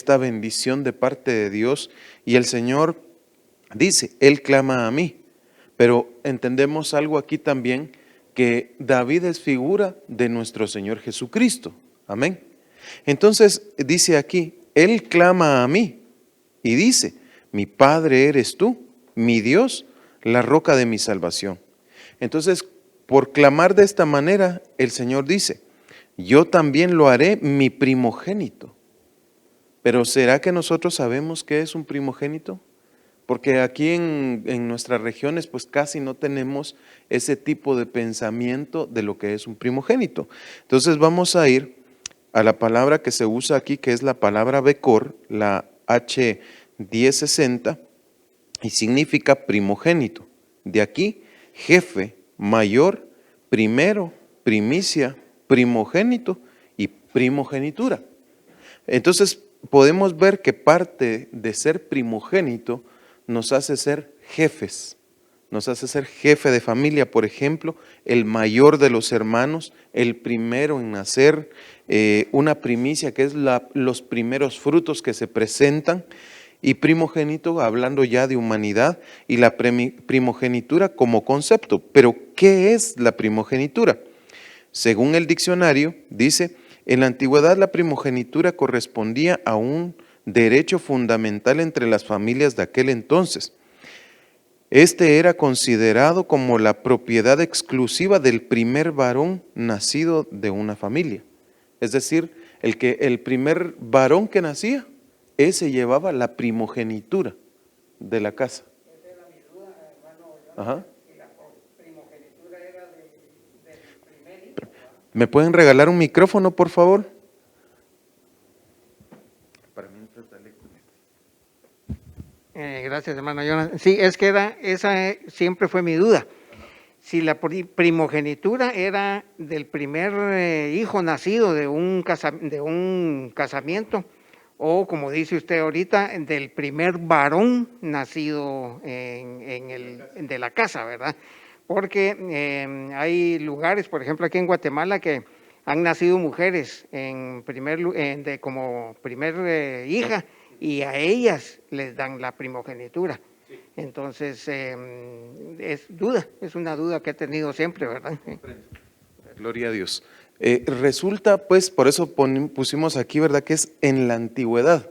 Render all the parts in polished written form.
esta bendición de parte de Dios y el Señor dice, Él clama a mí. Pero entendemos algo aquí también, que David es figura de nuestro Señor Jesucristo. Amén. Entonces dice aquí, Él clama a mí y dice, mi Padre eres tú, mi Dios, la roca de mi salvación. Entonces, por clamar de esta manera, el Señor dice, yo también lo haré mi primogénito. Pero ¿será que nosotros sabemos qué es un primogénito? Porque aquí en nuestras regiones pues casi no tenemos ese tipo de pensamiento de lo que es un primogénito. Entonces vamos a ir a la palabra que se usa aquí, que es la palabra Becor, la H1060, y significa primogénito. De aquí, jefe, mayor, primero, primicia, primogénito y primogenitura. Entonces podemos ver que parte de ser primogénito nos hace ser jefes, nos hace ser jefe de familia, por ejemplo, el mayor de los hermanos, el primero en nacer, una primicia que es los primeros frutos que se presentan, y primogénito hablando ya de humanidad y la primogenitura como concepto. Pero ¿qué es la primogenitura? Según el diccionario, dice, en la antigüedad la primogenitura correspondía a un derecho fundamental entre las familias de aquel entonces. Este era considerado como la propiedad exclusiva del primer varón nacido de una familia. Es decir, el primer varón que nacía, ese llevaba la primogenitura de la casa. Esa era mi duda, hermano. Ajá. Si la primogenitura era del primer hijo. ¿Me pueden regalar un micrófono, por favor? Gracias, hermano Jonas. Sí, es que esa siempre fue mi duda. Si la primogenitura era del primer hijo nacido de un casamiento, o como dice usted ahorita, del primer varón nacido de la casa, ¿verdad? Porque hay lugares, por ejemplo aquí en Guatemala, que han nacido mujeres como primer hija, y a ellas les dan la primogenitura. Entonces, es una duda que he tenido siempre, ¿verdad? Gloria a Dios. Resulta, pues, por eso pusimos aquí, ¿verdad?, que es en la antigüedad,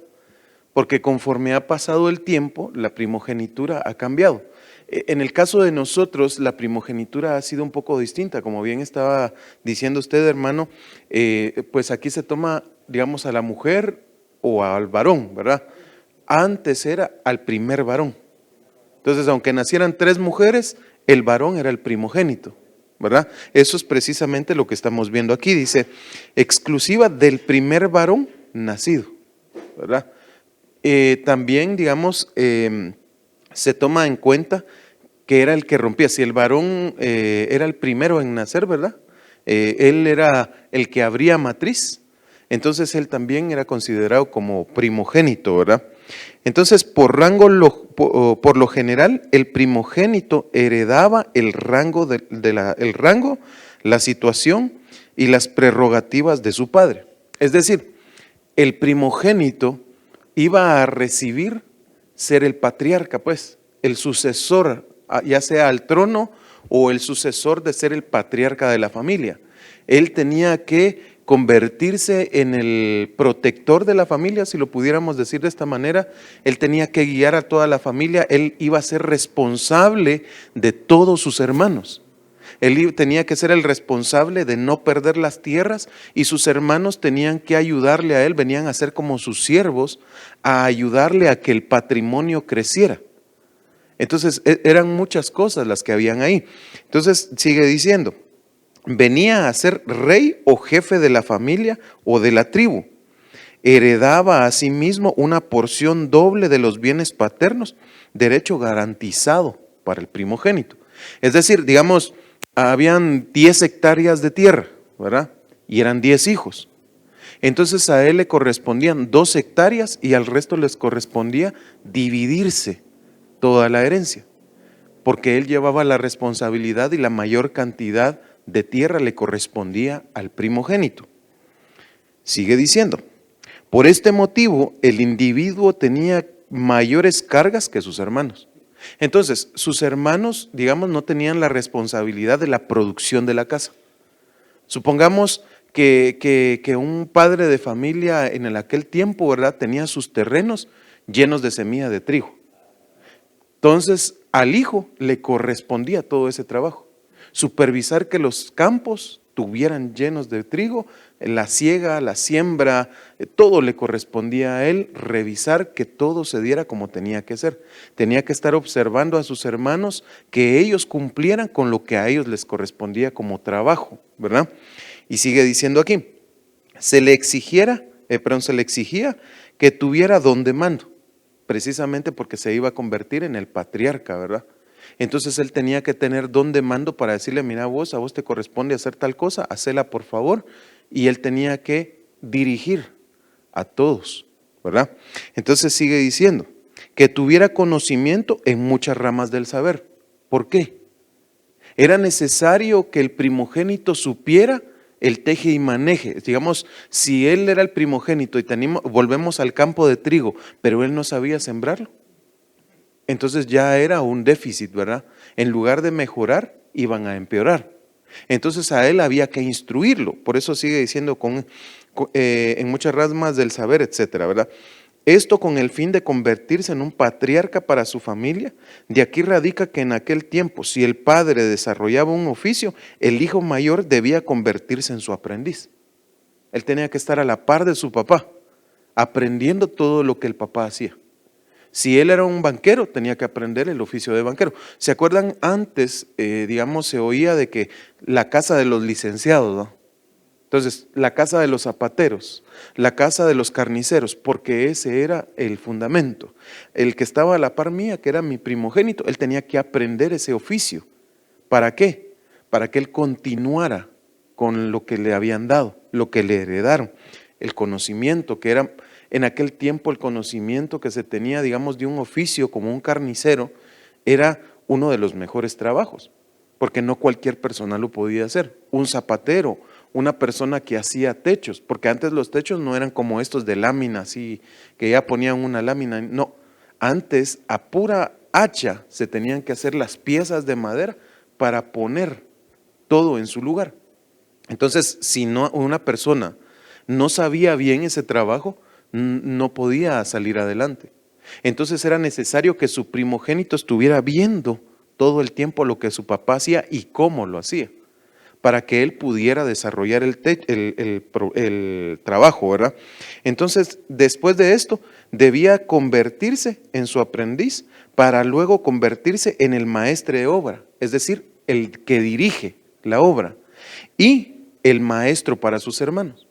porque conforme ha pasado el tiempo, la primogenitura ha cambiado. En el caso de nosotros, la primogenitura ha sido un poco distinta, como bien estaba diciendo usted, hermano, pues aquí se toma, digamos, a la mujer o al varón, ¿verdad? Antes era al primer varón. Entonces, aunque nacieran 3 mujeres, el varón era el primogénito, ¿verdad? Eso es precisamente lo que estamos viendo aquí. Dice, exclusiva del primer varón nacido, ¿verdad? También, digamos, se toma en cuenta que era el que rompía. Si el varón era el primero en nacer, ¿verdad? Él era el que abría matriz. Entonces él también era considerado como primogénito, ¿verdad? Entonces, por lo general, el primogénito heredaba el rango, la situación y las prerrogativas de su padre. Es decir, el primogénito iba a recibir ser el patriarca, pues, el sucesor, ya sea al trono o el sucesor de ser el patriarca de la familia. Él tenía que convertirse en el protector de la familia, si lo pudiéramos decir de esta manera. Él tenía que guiar a toda la familia, él iba a ser responsable de todos sus hermanos. Él tenía que ser el responsable de no perder las tierras, y sus hermanos tenían que ayudarle a él, venían a ser como sus siervos, a ayudarle a que el patrimonio creciera. Entonces eran muchas cosas las que habían ahí. Entonces sigue diciendo, venía a ser rey o jefe de la familia o de la tribu. Heredaba a sí mismo una porción doble de los bienes paternos, derecho garantizado para el primogénito. Es decir, digamos, habían 10 hectáreas de tierra, ¿verdad? Y eran 10 hijos. Entonces a él le correspondían 2 hectáreas y al resto les correspondía dividirse toda la herencia, porque él llevaba la responsabilidad y la mayor cantidad de tierra le correspondía al primogénito. Sigue diciendo, Por este motivo, el individuo tenía mayores cargas que sus hermanos. Entonces, sus hermanos, digamos, no tenían la responsabilidad de la producción de la casa. Supongamos que un padre de familia en aquel tiempo, ¿verdad?, tenía sus terrenos llenos de semilla de trigo. Entonces, al hijo le correspondía todo ese trabajo. Supervisar que los campos estuvieran llenos de trigo, la siega, la siembra, todo le correspondía a él, revisar que todo se diera como tenía que ser. Tenía que estar observando a sus hermanos que ellos cumplieran con lo que a ellos les correspondía como trabajo, ¿verdad? Y sigue diciendo aquí, se le exigía que tuviera don de mando, precisamente porque se iba a convertir en el patriarca, ¿verdad? Entonces él tenía que tener don de mando para decirle, mira a vos te corresponde hacer tal cosa, hacela por favor. Y él tenía que dirigir a todos, ¿verdad? Entonces sigue diciendo, que tuviera conocimiento en muchas ramas del saber. ¿Por qué? Era necesario que el primogénito supiera el teje y maneje. Digamos, si él era el primogénito y volvemos al campo de trigo, pero él no sabía sembrarlo, entonces ya era un déficit, ¿verdad? En lugar de mejorar, iban a empeorar. Entonces a él había que instruirlo. Por eso sigue diciendo en muchas ramas del saber, etcétera, ¿verdad? Esto con el fin de convertirse en un patriarca para su familia. De aquí radica que en aquel tiempo, si el padre desarrollaba un oficio, el hijo mayor debía convertirse en su aprendiz. Él tenía que estar a la par de su papá, aprendiendo todo lo que el papá hacía. Si él era un banquero, tenía que aprender el oficio de banquero. ¿Se acuerdan antes, digamos, se oía de que la casa de los licenciados, ¿no? Entonces, la casa de los zapateros, la casa de los carniceros, porque ese era el fundamento. El que estaba a la par mía, que era mi primogénito, él tenía que aprender ese oficio. ¿Para qué? Para que él continuara con lo que le habían dado, lo que le heredaron, el conocimiento que era... En aquel tiempo el conocimiento que se tenía, digamos, de un oficio como un carnicero, era uno de los mejores trabajos, porque no cualquier persona lo podía hacer. Un zapatero, una persona que hacía techos, porque antes los techos no eran como estos de lámina, así que ya ponían una lámina, no. Antes a pura hacha se tenían que hacer las piezas de madera para poner todo en su lugar. Entonces, si no, una persona no sabía bien ese trabajo, no podía salir adelante. Entonces era necesario que su primogénito estuviera viendo todo el tiempo lo que su papá hacía y cómo lo hacía, para que él pudiera desarrollar el trabajo, ¿verdad? Entonces, después de esto, debía convertirse en su aprendiz para luego convertirse en el maestre de obra, es decir, el que dirige la obra y el maestro para sus hermanos.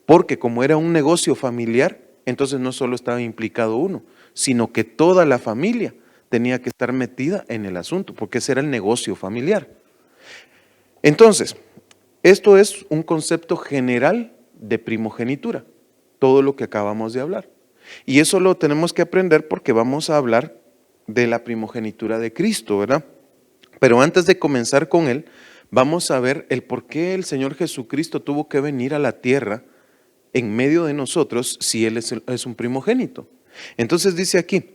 Porque como era un negocio familiar, entonces no solo estaba implicado uno, sino que toda la familia tenía que estar metida en el asunto, porque ese era el negocio familiar. Entonces, esto es un concepto general de primogenitura, todo lo que acabamos de hablar. Y eso lo tenemos que aprender porque vamos a hablar de la primogenitura de Cristo, ¿verdad? Pero antes de comenzar con él, vamos a ver el por qué el Señor Jesucristo tuvo que venir a la tierra en medio de nosotros si Él es un primogénito. Entonces dice aquí,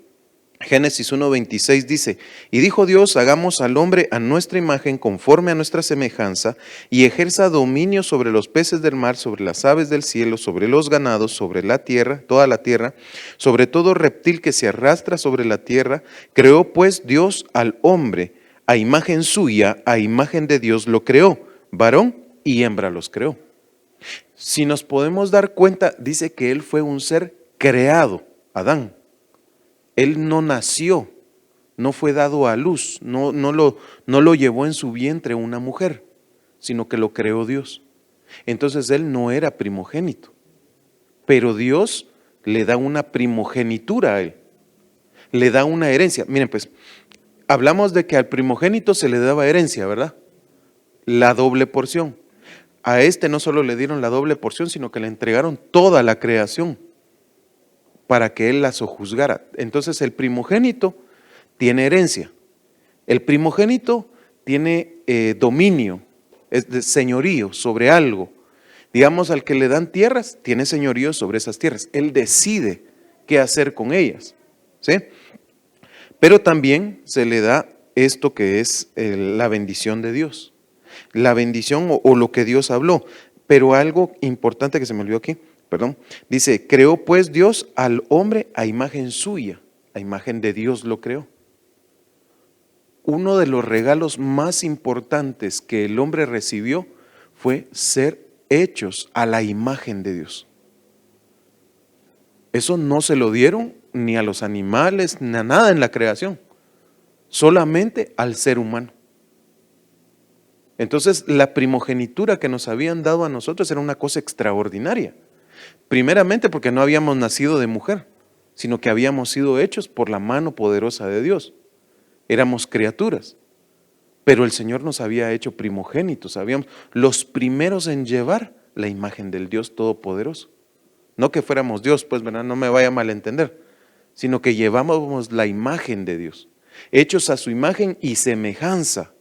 Génesis 1:26 dice, y dijo Dios, hagamos al hombre a nuestra imagen conforme a nuestra semejanza y ejerza dominio sobre los peces del mar, sobre las aves del cielo, sobre los ganados, sobre la tierra, toda la tierra, sobre todo reptil que se arrastra sobre la tierra. Creó pues Dios al hombre, a imagen suya, a imagen de Dios lo creó, varón y hembra los creó. Si nos podemos dar cuenta, dice que él fue un ser creado, Adán. Él no nació, no fue dado a luz, no lo llevó en su vientre una mujer, sino que lo creó Dios. Entonces él no era primogénito, pero Dios le da una primogenitura a él, le da una herencia. Miren pues, hablamos de que al primogénito se le daba herencia, ¿verdad? La doble porción. A este no solo le dieron la doble porción, sino que le entregaron toda la creación para que él la sojuzgara. Entonces el primogénito tiene herencia. El primogénito tiene dominio, es de señorío sobre algo. Digamos, al que le dan tierras, tiene señorío sobre esas tierras. Él decide qué hacer con ellas, ¿sí? Pero también se le da esto que es la bendición de Dios. La bendición o lo que Dios habló. Pero algo importante que se me olvidó aquí, perdón, dice, creó pues Dios al hombre a imagen suya, a imagen de Dios lo creó. Uno de los regalos más importantes que el hombre recibió fue ser hechos a la imagen de Dios. Eso no se lo dieron ni a los animales, ni a nada en la creación, solamente al ser humano. Entonces, la primogenitura que nos habían dado a nosotros era una cosa extraordinaria. Primeramente porque no habíamos nacido de mujer, sino que habíamos sido hechos por la mano poderosa de Dios. Éramos criaturas, pero el Señor nos había hecho primogénitos, habíamos los primeros en llevar la imagen del Dios Todopoderoso. No que fuéramos Dios, pues, ¿verdad? No me vaya a malentender, sino que llevábamos la imagen de Dios, hechos a su imagen y semejanza,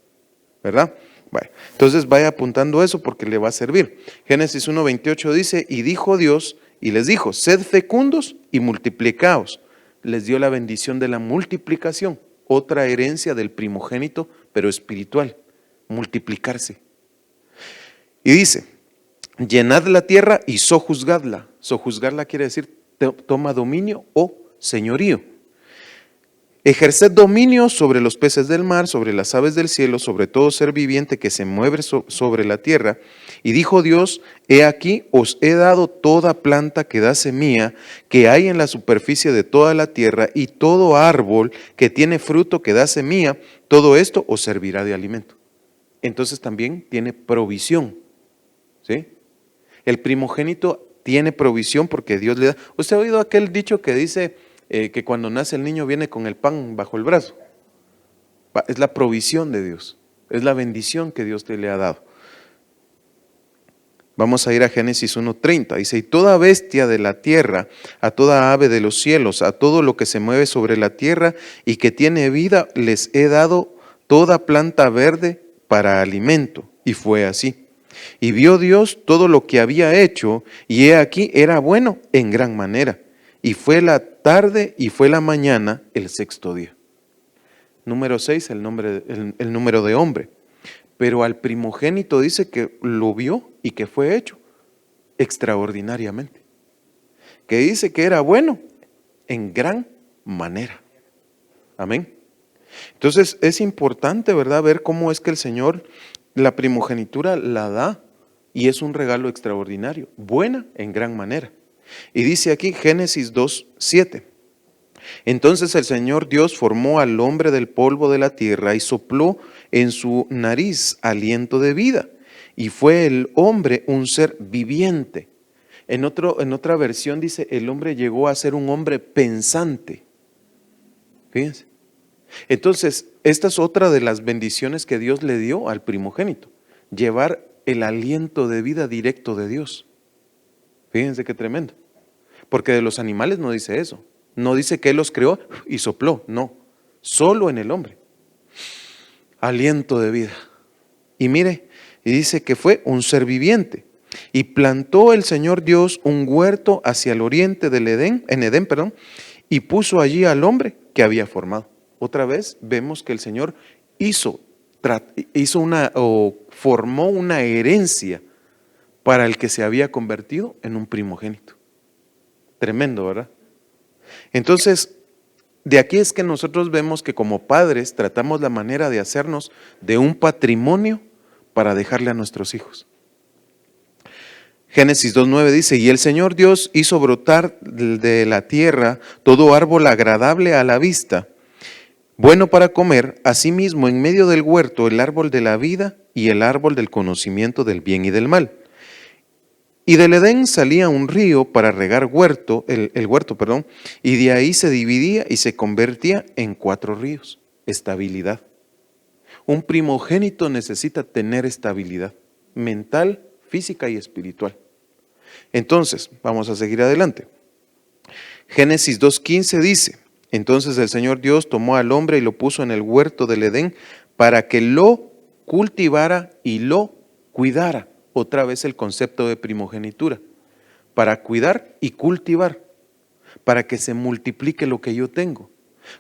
¿verdad? Bueno, entonces vaya apuntando eso porque le va a servir. Génesis 1:28 dice, y dijo Dios y les dijo, sed fecundos y multiplicaos. Les dio la bendición de la multiplicación, otra herencia del primogénito, pero espiritual, multiplicarse. Y dice, llenad la tierra y sojuzgadla. Sojuzgarla quiere decir toma dominio o señorío. Ejerced dominio sobre los peces del mar, sobre las aves del cielo, sobre todo ser viviente que se mueve sobre la tierra. Y dijo Dios, he aquí os he dado toda planta que da semilla, que hay en la superficie de toda la tierra, y todo árbol que tiene fruto que da semilla, todo esto os servirá de alimento. Entonces también tiene provisión, ¿sí? El primogénito tiene provisión porque Dios le da. ¿Usted ha oído aquel dicho que dice que cuando nace el niño viene con el pan bajo el brazo? Es la provisión de Dios, es la bendición que Dios te le ha dado. Vamos a ir a Génesis 1:30, dice, y toda bestia de la tierra, a toda ave de los cielos, a todo lo que se mueve sobre la tierra y que tiene vida, les he dado toda planta verde para alimento. Y fue así. Y vio Dios todo lo que había hecho, y he aquí era bueno en gran manera. Y fue la tarde y fue la mañana el sexto día. Número 6, el número de hombre. Pero al primogénito dice que lo vio y que fue hecho extraordinariamente. Que dice que era bueno en gran manera. Amén. Entonces es importante, ¿verdad?, ver cómo es que el Señor la primogenitura la da y es un regalo extraordinario, buena en gran manera. Y dice aquí Génesis 2:7. Entonces el Señor Dios formó al hombre del polvo de la tierra y sopló en su nariz aliento de vida. Y fue el hombre un ser viviente. En otra versión dice, el hombre llegó a ser un hombre pensante. Fíjense. Entonces, esta es otra de las bendiciones que Dios le dio al primogénito. Llevar el aliento de vida directo de Dios. Fíjense qué tremendo. Porque de los animales no dice eso. No dice que Él los creó y sopló, no, solo en el hombre. Aliento de vida. Y mire, y dice que fue un ser viviente. Y plantó el Señor Dios un huerto hacia el oriente del Edén, en Edén, y puso allí al hombre que había formado. Otra vez vemos que el Señor formó una herencia para el que se había convertido en un primogénito. Tremendo, ¿verdad? Entonces, de aquí es que nosotros vemos que como padres tratamos la manera de hacernos de un patrimonio para dejarle a nuestros hijos. Génesis 2:9 dice, y el Señor Dios hizo brotar de la tierra todo árbol agradable a la vista, bueno para comer, asimismo en medio del huerto el árbol de la vida y el árbol del conocimiento del bien y del mal. Y del Edén salía un río para regar el huerto, y de ahí se dividía y se convertía en 4 ríos. Estabilidad. Un primogénito necesita tener estabilidad mental, física y espiritual. Entonces, vamos a seguir adelante. Génesis 2:15 dice, entonces el Señor Dios tomó al hombre y lo puso en el huerto del Edén para que lo cultivara y lo cuidara. otra vez el concepto de primogenitura, para cuidar y cultivar, para que se multiplique lo que yo tengo.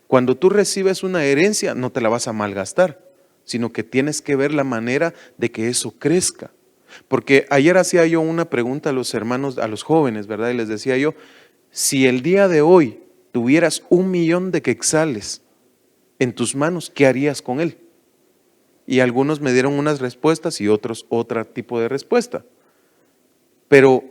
Cuando tú recibes una herencia, no te la vas a malgastar, sino que tienes que ver la manera de que eso crezca. Porque ayer hacía yo una pregunta a los hermanos, a los jóvenes, ¿verdad? Y les decía yo, si el día de hoy tuvieras 1,000,000 de quetzales en tus manos, ¿qué harías con él? Y algunos me dieron unas respuestas y otros otro tipo de respuesta. Pero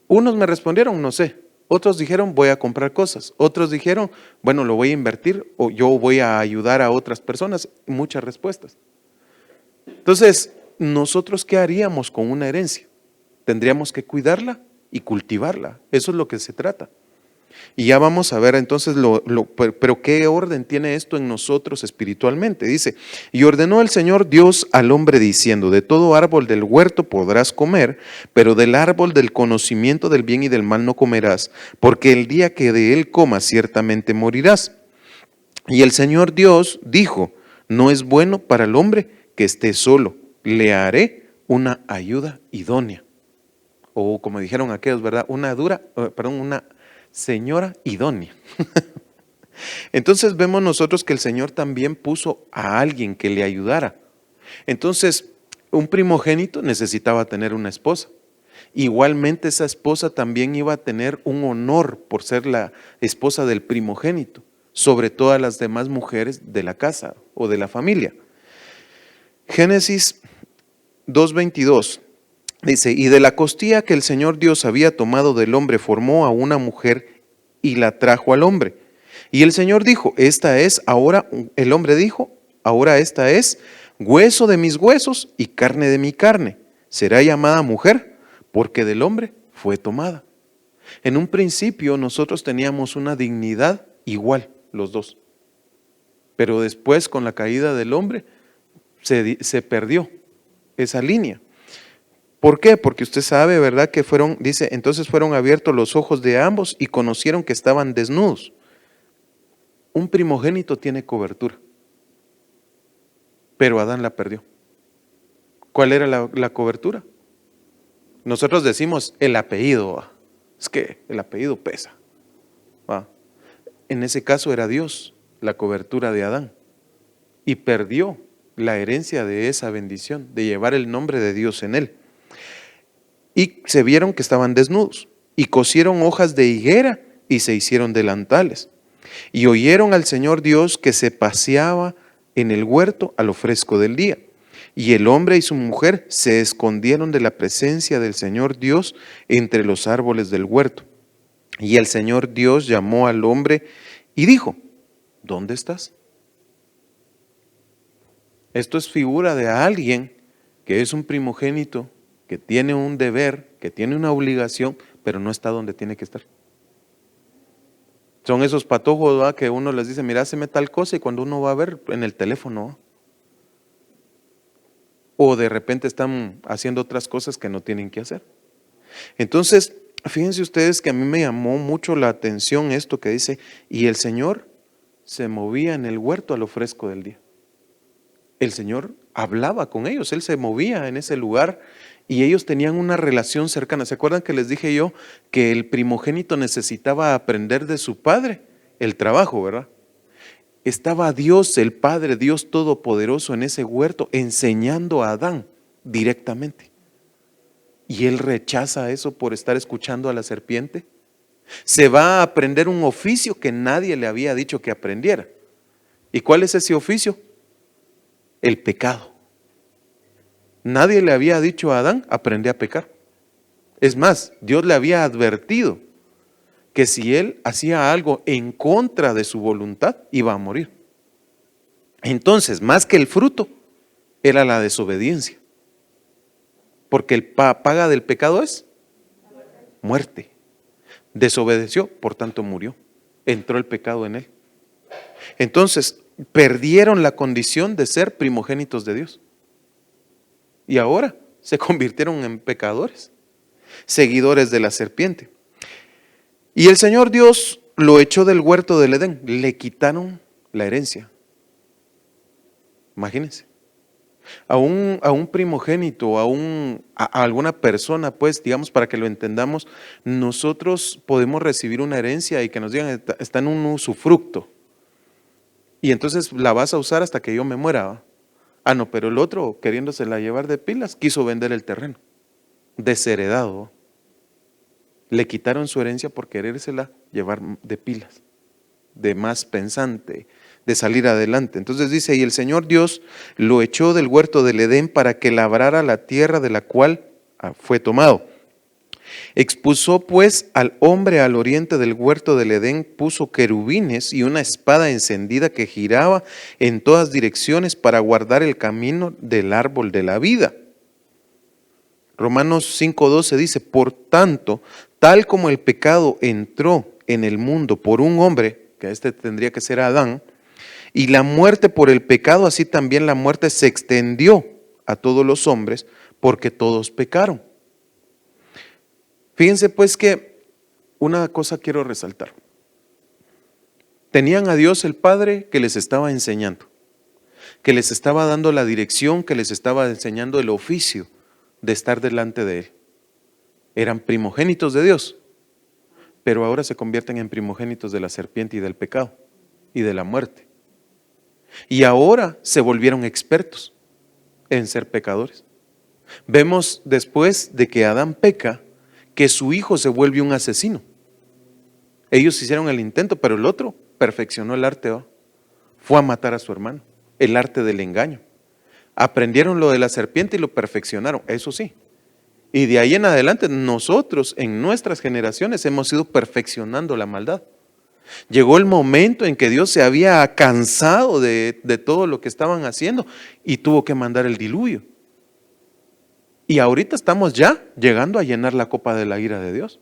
unos me respondieron, no sé. Otros dijeron, voy a comprar cosas. Otros dijeron, bueno, lo voy a invertir o yo voy a ayudar a otras personas. Muchas respuestas. Entonces, ¿nosotros qué haríamos con una herencia? Tendríamos que cuidarla y cultivarla. Eso es lo que se trata. Y ya vamos a ver entonces, pero ¿qué orden tiene esto en nosotros espiritualmente? Dice, y ordenó el Señor Dios al hombre diciendo, de todo árbol del huerto podrás comer, pero del árbol del conocimiento del bien y del mal no comerás, porque el día que de él comas ciertamente morirás. Y el Señor Dios dijo, no es bueno para el hombre que esté solo, le haré una ayuda idónea. O como dijeron aquellos, ¿verdad? Una señora idónea. Entonces vemos nosotros que el Señor también puso a alguien que le ayudara. Entonces, un primogénito necesitaba tener una esposa. Igualmente esa esposa también iba a tener un honor por ser la esposa del primogénito, sobre todas las demás mujeres de la casa o de la familia. Génesis 2:22 dice, y de la costilla que el Señor Dios había tomado del hombre formó a una mujer y la trajo al hombre. Y el Señor dijo, el hombre dijo, ahora esta es hueso de mis huesos y carne de mi carne. Será llamada mujer porque del hombre fue tomada. En un principio nosotros teníamos una dignidad igual, los dos. Pero después con la caída del hombre se perdió esa línea. ¿Por qué? Porque usted sabe, ¿verdad? Que dice, entonces fueron abiertos los ojos de ambos y conocieron que estaban desnudos. Un primogénito tiene cobertura, pero Adán la perdió. ¿Cuál era la cobertura? Nosotros decimos el apellido, es que el apellido pesa. En ese caso era Dios, la cobertura de Adán, y perdió la herencia de esa bendición, de llevar el nombre de Dios en él. Y se vieron que estaban desnudos, y cosieron hojas de higuera y se hicieron delantales. Y oyeron al Señor Dios que se paseaba en el huerto a lo fresco del día. Y el hombre y su mujer se escondieron de la presencia del Señor Dios entre los árboles del huerto. Y el Señor Dios llamó al hombre y dijo, ¿dónde estás? Esto es figura de alguien que es un primogénito, que tiene un deber, que tiene una obligación, pero no está donde tiene que estar. Son esos patojos, ¿verdad? Que uno les dice, mira, hazme tal cosa, y cuando uno va a ver en el teléfono, ¿verdad? O de repente están haciendo otras cosas que no tienen que hacer. Entonces, fíjense ustedes que a mí me llamó mucho la atención esto que dice, y el Señor se movía en el huerto a lo fresco del día. El Señor hablaba con ellos, Él se movía en ese lugar y ellos tenían una relación cercana. ¿Se acuerdan que les dije yo que el primogénito necesitaba aprender de su padre el trabajo, verdad? Estaba Dios, el Padre, Dios Todopoderoso en ese huerto enseñando a Adán directamente. Y él rechaza eso por estar escuchando a la serpiente. Se va a aprender un oficio que nadie le había dicho que aprendiera. ¿Y cuál es ese oficio? El pecado. Nadie le había dicho a Adán, aprende a pecar. Es más, Dios le había advertido que si él hacía algo en contra de su voluntad, iba a morir. Entonces, más que el fruto, era la desobediencia. Porque el paga del pecado es muerte. Desobedeció, por tanto murió. Entró el pecado en él. Entonces, perdieron la condición de ser primogénitos de Dios. Y ahora se convirtieron en pecadores, seguidores de la serpiente. Y el Señor Dios lo echó del huerto del Edén. Le quitaron la herencia. Imagínense. A un primogénito, a alguna persona, pues, digamos, para que lo entendamos, nosotros podemos recibir una herencia y que nos digan, está en un usufructo. Y entonces la vas a usar hasta que yo me muera, ¿va? Ah, no, pero el otro, queriéndosela llevar de pilas, quiso vender el terreno, desheredado, ¿va? Le quitaron su herencia por querérsela llevar de pilas, de más pensante, de salir adelante. Entonces dice, y el Señor Dios lo echó del huerto del Edén para que labrara la tierra de la cual fue tomado. Expuso pues al hombre al oriente del huerto del Edén, puso querubines y una espada encendida que giraba en todas direcciones para guardar el camino del árbol de la vida. Romanos 5:12 dice, por tanto, tal como el pecado entró en el mundo por un hombre, que este tendría que ser Adán, y la muerte por el pecado, así también la muerte se extendió a todos los hombres, porque todos pecaron. Fíjense pues que una cosa quiero resaltar. Tenían a Dios el Padre que les estaba enseñando, que les estaba dando la dirección, que les estaba enseñando el oficio de estar delante de Él. Eran primogénitos de Dios, pero ahora se convierten en primogénitos de la serpiente y del pecado y de la muerte. Y ahora se volvieron expertos en ser pecadores. Vemos después de que Adán peca, que su hijo se vuelve un asesino. Ellos hicieron el intento, pero el otro perfeccionó el arte, ¿va? Fue a matar a su hermano, el arte del engaño. Aprendieron lo de la serpiente y lo perfeccionaron, eso sí. Y de ahí en adelante nosotros en nuestras generaciones hemos ido perfeccionando la maldad. Llegó el momento en que Dios se había cansado de todo lo que estaban haciendo y tuvo que mandar el diluvio. Y ahorita estamos ya llegando a llenar la copa de la ira de Dios.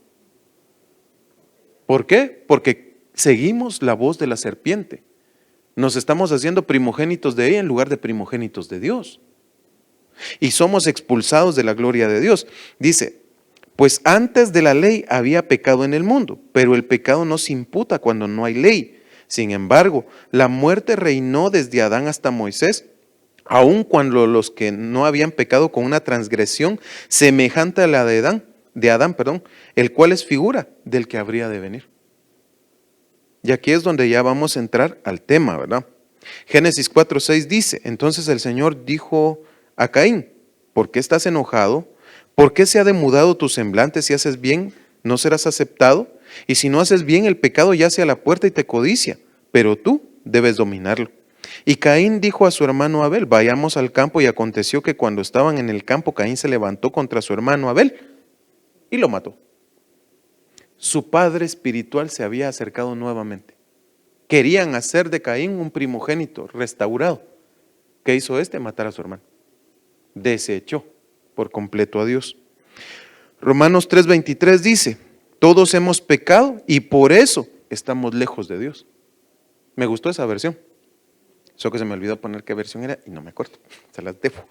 ¿Por qué? Porque seguimos la voz de la serpiente. Nos estamos haciendo primogénitos de ella en lugar de primogénitos de Dios. Y somos expulsados de la gloria de Dios. Dice, pues antes de la ley había pecado en el mundo, pero el pecado no se imputa cuando no hay ley. Sin embargo, la muerte reinó desde Adán hasta Moisés, aun cuando los que no habían pecado con una transgresión semejante a la de Adán, el cual es figura del que habría de venir. Y aquí es donde ya vamos a entrar al tema, ¿verdad? Génesis 4:6 dice, entonces el Señor dijo a Caín, ¿por qué estás enojado? ¿Por qué se ha demudado tu semblante? Si haces bien, no serás aceptado. Y si no haces bien, el pecado yace a la puerta y te codicia, pero tú debes dominarlo. Y Caín dijo a su hermano Abel, vayamos al campo, y aconteció que cuando estaban en el campo, Caín se levantó contra su hermano Abel y lo mató. Su padre espiritual se había acercado nuevamente. Querían hacer de Caín un primogénito restaurado. ¿Qué hizo este? Matar a su hermano. Desechó por completo a Dios. Romanos 3:23 dice, todos hemos pecado y por eso estamos lejos de Dios. Me gustó esa versión. Eso que se me olvidó poner qué versión era y no me acuerdo, se las debo.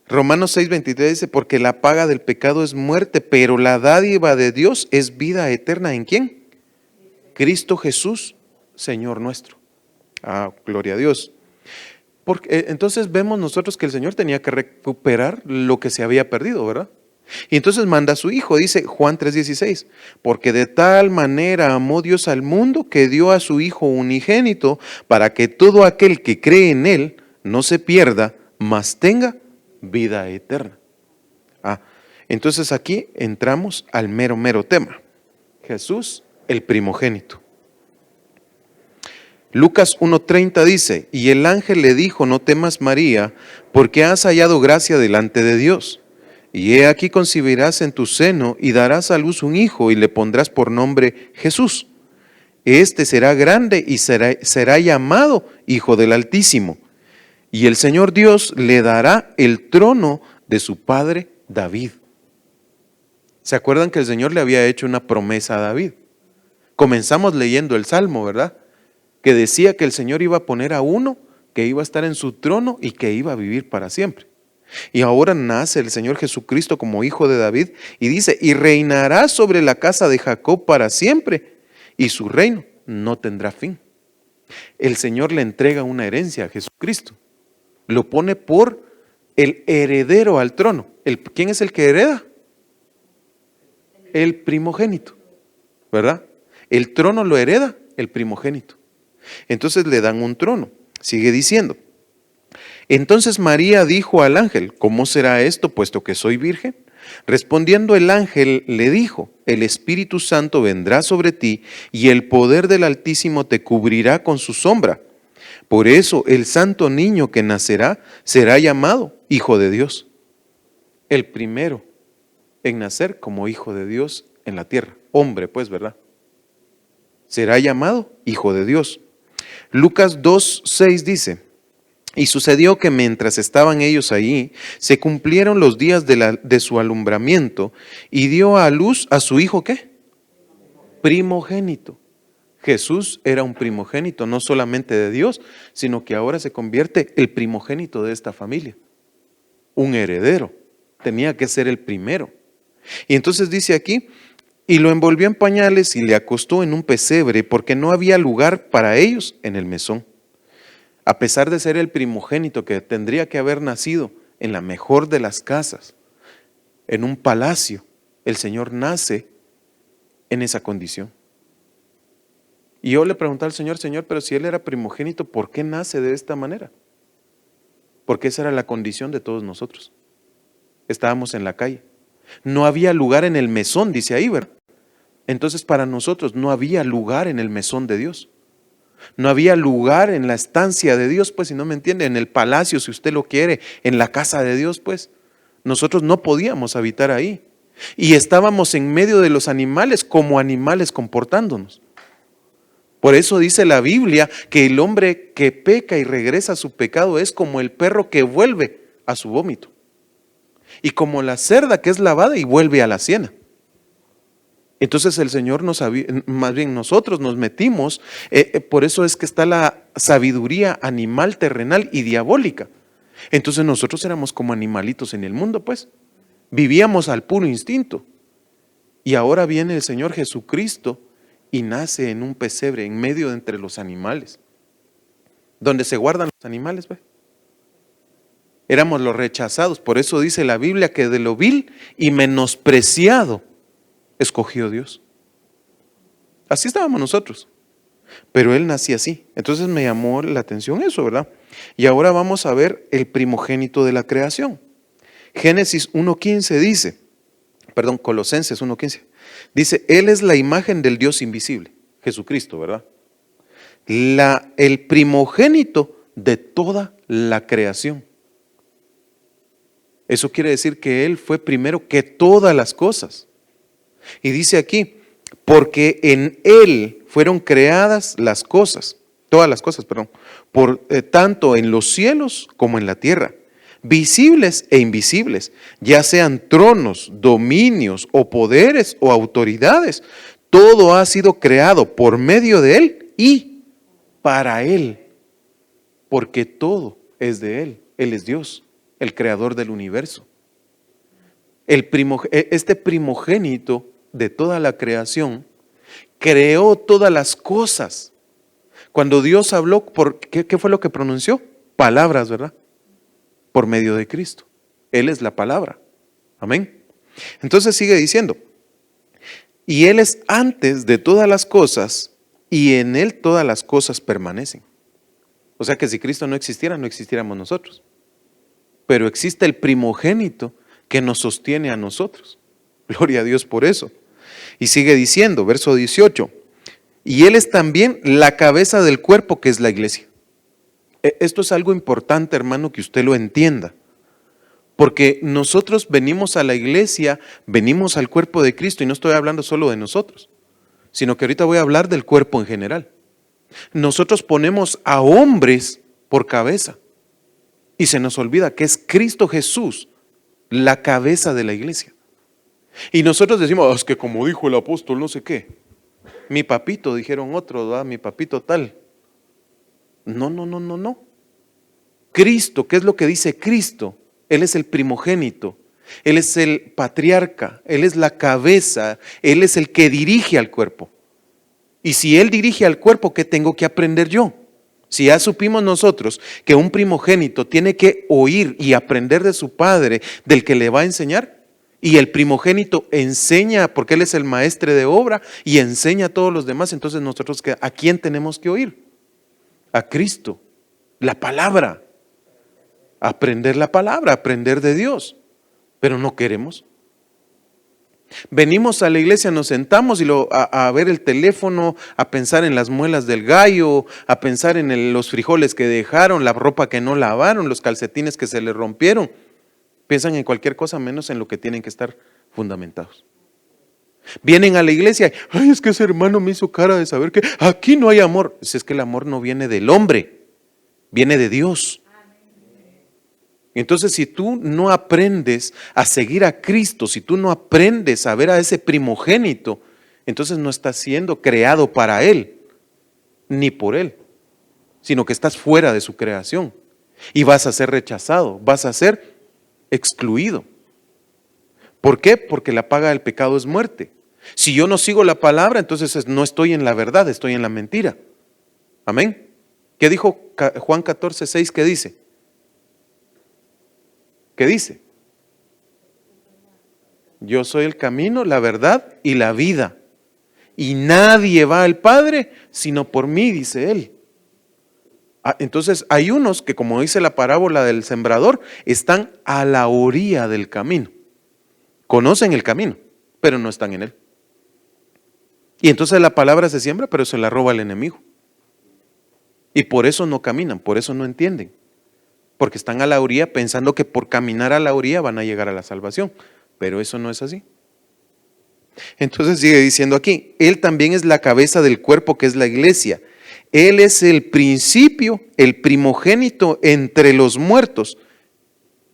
Romanos 6:23 dice, porque la paga del pecado es muerte, pero la dádiva de Dios es vida eterna. ¿En quién? Cristo Jesús, Señor nuestro. Gloria a Dios. Porque, entonces vemos nosotros que el Señor tenía que recuperar lo que se había perdido, ¿verdad? Y entonces manda a su Hijo, dice Juan 3:16, porque de tal manera amó Dios al mundo que dio a su Hijo unigénito para que todo aquel que cree en Él no se pierda, mas tenga vida eterna. Entonces aquí entramos al mero tema. Jesús, el primogénito. Lucas 1:30 dice, y el ángel le dijo, no temas María, porque has hallado gracia delante de Dios. Y he aquí concebirás en tu seno y darás a luz un hijo y le pondrás por nombre Jesús. Este será grande y será llamado Hijo del Altísimo. Y el Señor Dios le dará el trono de su padre David. ¿Se acuerdan que el Señor le había hecho una promesa a David? Comenzamos leyendo el Salmo, ¿verdad? Que decía que el Señor iba a poner a uno que iba a estar en su trono y que iba a vivir para siempre. Y ahora nace el Señor Jesucristo como hijo de David y dice, y reinará sobre la casa de Jacob para siempre y su reino no tendrá fin. El Señor le entrega una herencia a Jesucristo. Lo pone por el heredero al trono. ¿Quién es el que hereda? El primogénito, ¿verdad? El trono lo hereda el primogénito. Entonces le dan un trono. Sigue diciendo. Entonces María dijo al ángel, ¿cómo será esto, puesto que soy virgen? Respondiendo el ángel le dijo, el Espíritu Santo vendrá sobre ti y el poder del Altísimo te cubrirá con su sombra. Por eso el santo niño que nacerá será llamado Hijo de Dios. El primero en nacer como Hijo de Dios en la tierra. Hombre, pues, ¿verdad? Será llamado Hijo de Dios. Lucas 2:6 dice, y sucedió que mientras estaban ellos allí, se cumplieron los días de su alumbramiento y dio a luz a su hijo, ¿qué? Primogénito. Jesús era un primogénito, no solamente de Dios, sino que ahora se convierte el primogénito de esta familia. Un heredero. Tenía que ser el primero. Y entonces dice aquí, y lo envolvió en pañales y le acostó en un pesebre porque no había lugar para ellos en el mesón. A pesar de ser el primogénito que tendría que haber nacido en la mejor de las casas, en un palacio, el Señor nace en esa condición. Y yo le pregunté al Señor, Señor, pero si Él era primogénito, ¿por qué nace de esta manera? Porque esa era la condición de todos nosotros. Estábamos en la calle. No había lugar en el mesón, dice ahí, ¿verdad? Entonces para nosotros no había lugar en el mesón de Dios. No había lugar en la estancia de Dios, pues, si no me entiende, en el palacio, si usted lo quiere, en la casa de Dios, pues. Nosotros no podíamos habitar ahí. Y estábamos en medio de los animales, como animales comportándonos. Por eso dice la Biblia que el hombre que peca y regresa a su pecado es como el perro que vuelve a su vómito. Y como la cerda que es lavada y vuelve a la siena. Entonces el Señor más bien nosotros nos metimos, por eso es que está la sabiduría animal, terrenal y diabólica. Entonces nosotros éramos como animalitos en el mundo, pues. Vivíamos al puro instinto. Y ahora viene el Señor Jesucristo y nace en un pesebre, en medio de entre los animales. Donde se guardan los animales, pues. Éramos los rechazados, por eso dice la Biblia que de lo vil y menospreciado escogió Dios. Así estábamos nosotros, pero Él nacía así. Entonces me llamó la atención eso, ¿verdad? Y ahora vamos a ver el primogénito de la creación. Génesis 1:15 dice, Colosenses 1:15, dice, Él es la imagen del Dios invisible, Jesucristo, ¿verdad? El primogénito de toda la creación. Eso quiere decir que Él fue primero que todas las cosas. Y dice aquí, porque en Él fueron creadas las cosas, todas las cosas, tanto en los cielos como en la tierra, visibles e invisibles, ya sean tronos, dominios o poderes o autoridades, todo ha sido creado por medio de Él y para Él, porque todo es de Él. Él es Dios, el creador del universo. Este primogénito de toda la creación creó todas las cosas. Cuando Dios habló, ¿qué fue lo que pronunció? Palabras, ¿verdad? Por medio de Cristo. Él es la palabra. Amén. Entonces sigue diciendo, y Él es antes de todas las cosas y en Él todas las cosas permanecen. O sea que si Cristo no existiera, no existiéramos nosotros. Pero existe el primogénito que nos sostiene a nosotros. Gloria a Dios por eso. Y sigue diciendo, verso 18, y Él es también la cabeza del cuerpo que es la iglesia. Esto es algo importante, hermano, que usted lo entienda. Porque nosotros venimos a la iglesia, venimos al cuerpo de Cristo, y no estoy hablando solo de nosotros, sino que ahorita voy a hablar del cuerpo en general. Nosotros ponemos a hombres por cabeza y se nos olvida que es Cristo Jesús la cabeza de la iglesia. Y nosotros decimos, es que como dijo el apóstol no sé qué, mi papito, dijeron otro, ¿verdad? Mi papito tal. No. Cristo, ¿qué es lo que dice Cristo? Él es el primogénito, Él es el patriarca, Él es la cabeza, Él es el que dirige al cuerpo. Y si Él dirige al cuerpo, ¿qué tengo que aprender yo? Si ya supimos nosotros que un primogénito tiene que oír y aprender de su padre, del que le va a enseñar, y el primogénito enseña porque él es el maestre de obra y enseña a todos los demás, entonces nosotros ¿a quién tenemos que oír? A Cristo, la palabra. Aprender la palabra, aprender de Dios, pero no queremos. Venimos a la iglesia, nos sentamos y a ver el teléfono, a pensar en las muelas del gallo, a pensar en los frijoles que dejaron, la ropa que no lavaron, los calcetines que se les rompieron. Piensan en cualquier cosa menos en lo que tienen que estar fundamentados. Vienen a la iglesia, ay, es que ese hermano me hizo cara de saber que aquí no hay amor. Si es que el amor no viene del hombre, viene de Dios. Entonces, si tú no aprendes a seguir a Cristo, si tú no aprendes a ver a ese primogénito, entonces no estás siendo creado para Él, ni por Él, sino que estás fuera de su creación y vas a ser rechazado, vas a ser excluido. ¿Por qué? Porque la paga del pecado es muerte. Si yo no sigo la palabra, entonces no estoy en la verdad, estoy en la mentira. Amén. ¿Qué dijo Juan 14:6? ¿Qué dice? ¿Qué dice? Yo soy el camino, la verdad y la vida. Y nadie va al Padre sino por mí, dice él. Entonces hay unos que, como dice la parábola del sembrador, están a la orilla del camino. Conocen el camino, pero no están en él. Y entonces la palabra se siembra, pero se la roba el enemigo. Y por eso no caminan, por eso no entienden. Porque están a la orilla pensando que por caminar a la orilla van a llegar a la salvación. Pero eso no es así. Entonces sigue diciendo aquí, Él también es la cabeza del cuerpo que es la iglesia. Él es el principio, el primogénito entre los muertos.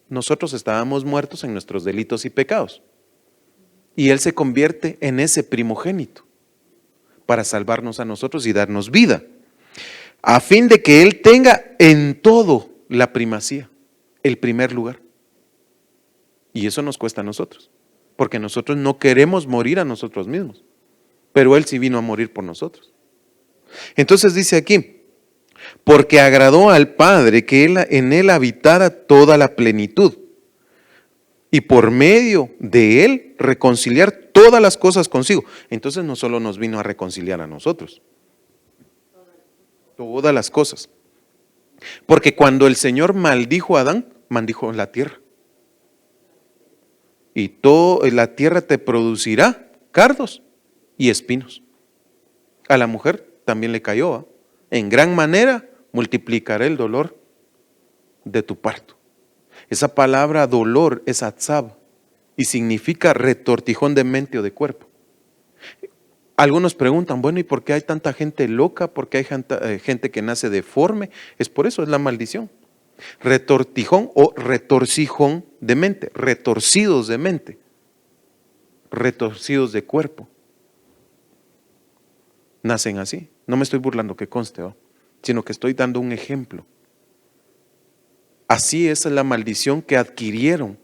Nosotros estábamos muertos en nuestros delitos y pecados. Y Él se convierte en ese primogénito para salvarnos a nosotros y darnos vida. A fin de que Él tenga en todo la primacía, el primer lugar. Y eso nos cuesta a nosotros, porque nosotros no queremos morir a nosotros mismos, pero Él sí vino a morir por nosotros. Entonces dice aquí, porque agradó al Padre que en Él habitara toda la plenitud, y por medio de Él reconciliar todas las cosas consigo. Entonces no solo nos vino a reconciliar a nosotros, todas las cosas. Porque cuando el Señor maldijo a Adán, maldijo la tierra. Y la tierra te producirá cardos y espinos. A la mujer también le cayó, en gran manera multiplicaré el dolor de tu parto. Esa palabra dolor es atzab y significa retortijón de mente o de cuerpo. Algunos preguntan, bueno, ¿y por qué hay tanta gente loca? ¿Por qué hay gente que nace deforme? Es por eso, es la maldición. Retortijón o retorcijón de mente, retorcidos de mente, retorcidos de cuerpo. Nacen así. No me estoy burlando, que conste, sino que estoy dando un ejemplo. Así es la maldición que adquirieron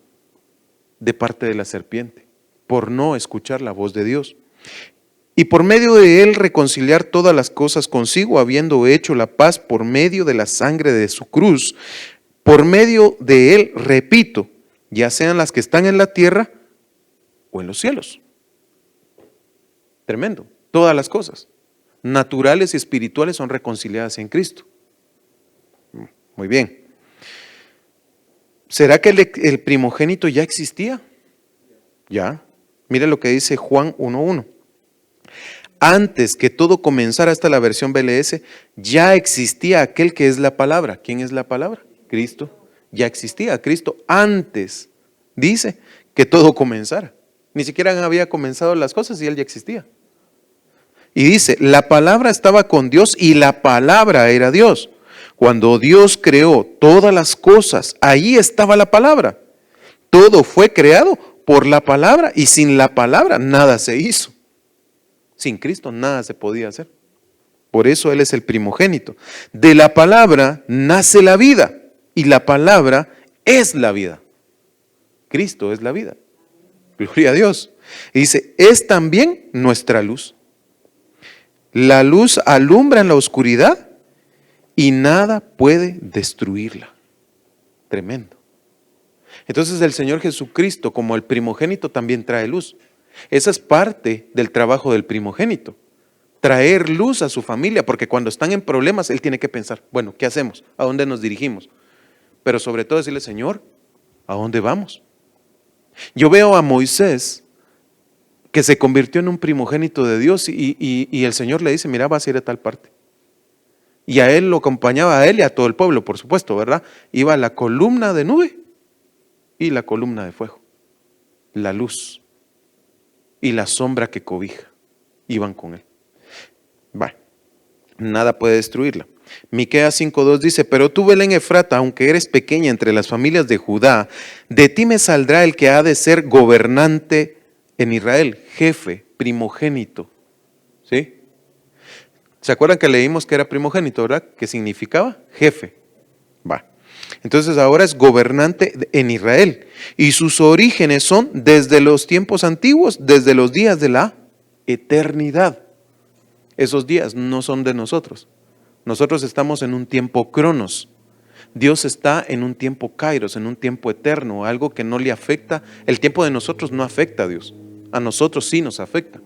de parte de la serpiente, por no escuchar la voz de Dios. Y por medio de Él reconciliar todas las cosas consigo, habiendo hecho la paz por medio de la sangre de su cruz. Por medio de Él, repito, ya sean las que están en la tierra o en los cielos. Tremendo. Todas las cosas, naturales y espirituales, son reconciliadas en Cristo. Muy bien. ¿Será que el primogénito ya existía? Ya. Mire lo que dice Juan 1:1. Antes que todo comenzara, hasta la versión BLS, ya existía aquel que es la palabra. ¿Quién es la palabra? Cristo. Ya existía Cristo antes, dice, que todo comenzara. Ni siquiera había comenzado las cosas y Él ya existía. Y dice, la palabra estaba con Dios y la palabra era Dios. Cuando Dios creó todas las cosas, ahí estaba la palabra. Todo fue creado por la palabra y sin la palabra nada se hizo. Sin Cristo nada se podía hacer. Por eso Él es el primogénito. De la palabra nace la vida y la palabra es la vida. Cristo es la vida. Gloria a Dios. Y dice, es también nuestra luz. La luz alumbra en la oscuridad y nada puede destruirla. Tremendo. Entonces el Señor Jesucristo, como el primogénito, también trae luz. Esa es parte del trabajo del primogénito. Traer luz a su familia, porque cuando están en problemas, él tiene que pensar, bueno, ¿qué hacemos? ¿A dónde nos dirigimos? Pero sobre todo decirle, Señor, ¿a dónde vamos? Yo veo a Moisés, que se convirtió en un primogénito de Dios, y el Señor le dice, mira, vas a ir a tal parte. Y a él lo acompañaba, a él y a todo el pueblo, por supuesto, ¿verdad? Iba la columna de nube y la columna de fuego, la luz y la sombra que cobija, iban con él. Va, nada puede destruirla. Miqueas 5:2 dice, pero tú, Belén Efrata, aunque eres pequeña entre las familias de Judá, de ti me saldrá el que ha de ser gobernante en Israel, jefe, primogénito. ¿Sí? ¿Se acuerdan que leímos que era primogénito, verdad? ¿Qué significaba? Jefe. Va. Entonces ahora es gobernante en Israel. Y sus orígenes son desde los tiempos antiguos, desde los días de la eternidad. Esos días no son de nosotros. Nosotros estamos en un tiempo cronos. Dios está en un tiempo kairos, en un tiempo eterno, algo que no le afecta. El tiempo de nosotros no afecta a Dios. A nosotros sí nos afecta.